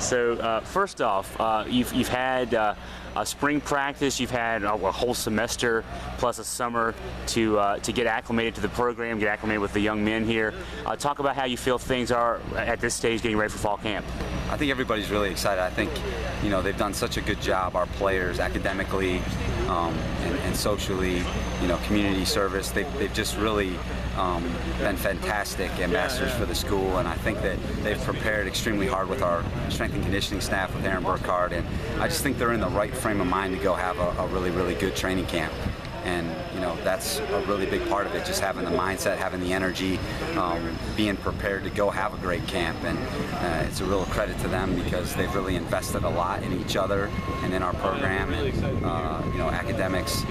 So first off, you've had a spring practice, you've had a whole semester plus a summer to get acclimated to the program, get acclimated with the young men here. Talk about how you feel things are at this stage getting ready for fall camp. I think everybody's really excited. I think, they've done such a good job, our players, academically and socially, community service. They've just really been fantastic ambassadors for the school, and I think that they've prepared extremely hard with our strength and conditioning staff, with Aaron Burkhardt, and I just think they're in the right frame of mind to go have a really, really good training camp. And that's a really big part of it, just having the mindset, having the energy, being prepared to go have a great camp. And it's a real credit to them because they've really invested a lot in each other and in our program, and academics,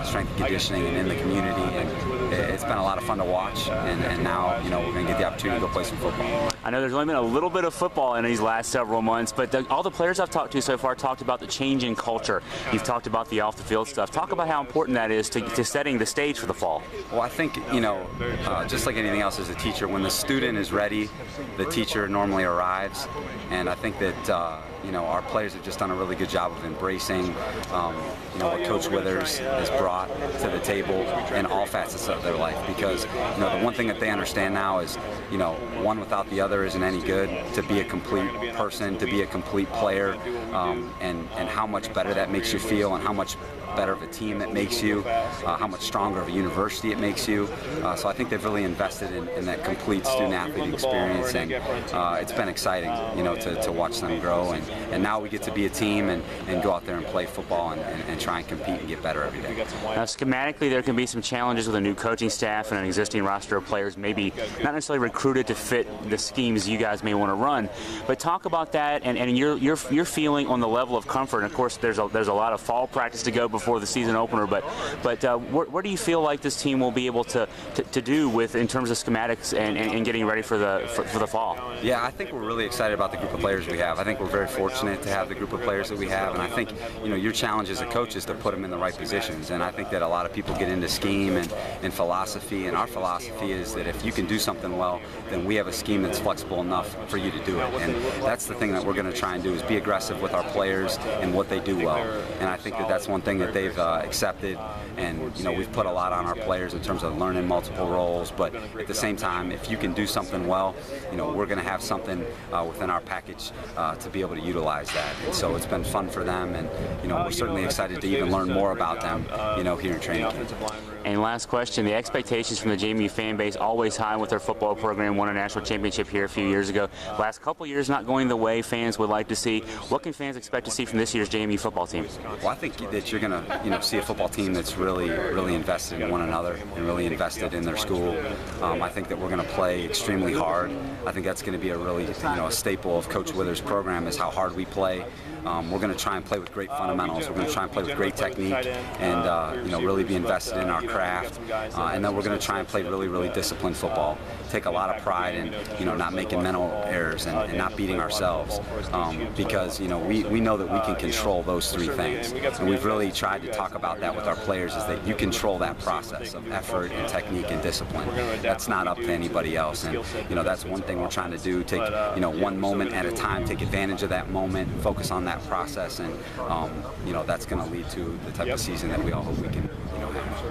strength and conditioning, and in the community. And it's been a lot of fun to watch. And now we're going to get the opportunity to go play some football. I know there's only been a little bit of football in these last several months, but all the players I've talked to so far talked about the change in culture. You've talked about the off-the-field stuff. Talk about how important that is to setting the stage for the fall. Well, I think, just like anything else as a teacher, when the student is ready, the teacher normally arrives. And I think that, our players have just done a really good job of embracing, what Coach Withers has brought to the table in all facets of their life. Because, the one thing that they understand now is, one without the other isn't any good. To be a complete person, to be a complete player, and how much better that makes you feel, and how much better of a team it makes you, how much stronger of a university it makes you. So I think they've really invested in that complete student-athlete experience, and it's been exciting, to watch them grow. And now we get to be a team and go out there and play football and try and compete and get better every day. Now, schematically, there can be some challenges with a new coaching staff and an existing roster of players, maybe not necessarily recruited to fit the schemes you guys may want to run. But talk about that and your feeling on the level of comfort. And of course, there's a lot of fall practice to go before the season opener. But what do you feel like this team will be able to do with in terms of schematics and getting ready for the fall? Yeah, I think we're really excited about the group of players we have. I think we're very fortunate to have the group of players that we have, and I think your challenge as a coach is to put them in the right positions. And I think that a lot of people get into scheme and philosophy, and our philosophy is that if you can do something well, then we have a scheme that's flexible enough for you to do it. And that's the thing that we're going to try and do, is be aggressive with our players and what they do well. And I think that that's one thing that they've accepted. And we've put a lot on our players in terms of learning multiple roles, but at the same time, if you can do something well, we're going to have something within our package to be able to utilize that. And so it's been fun for them, and we're certainly excited to even learn more about them here in training camp. And last question, the expectations from the JMU fan base always high with their football program. Won a national championship here a few years ago. Last couple years not going the way fans would like to see. What can fans expect to see from this year's JMU football team? Well, I think that you're going to see a football team that's really invested in one another and really invested in their school. I think that we're going to play extremely hard. I think that's going to be a really a staple of Coach Withers' program, is how hard we play. We're going to try and play with great fundamentals. We're going to try and play with great technique, and really be invested in our craft. And then we're going to try and play really, really disciplined football. Take a lot of pride in not making mental errors and not beating ourselves, because we know that we can control those three things. And we've really tried to talk about that with our players, is that you control that process of effort and technique and discipline. That's not up to anybody else. And that's one thing we're trying to do. Take one moment at a time. Take advantage of that moment. Focus on that process, and that's going to lead to the type of season that we all hope we can have.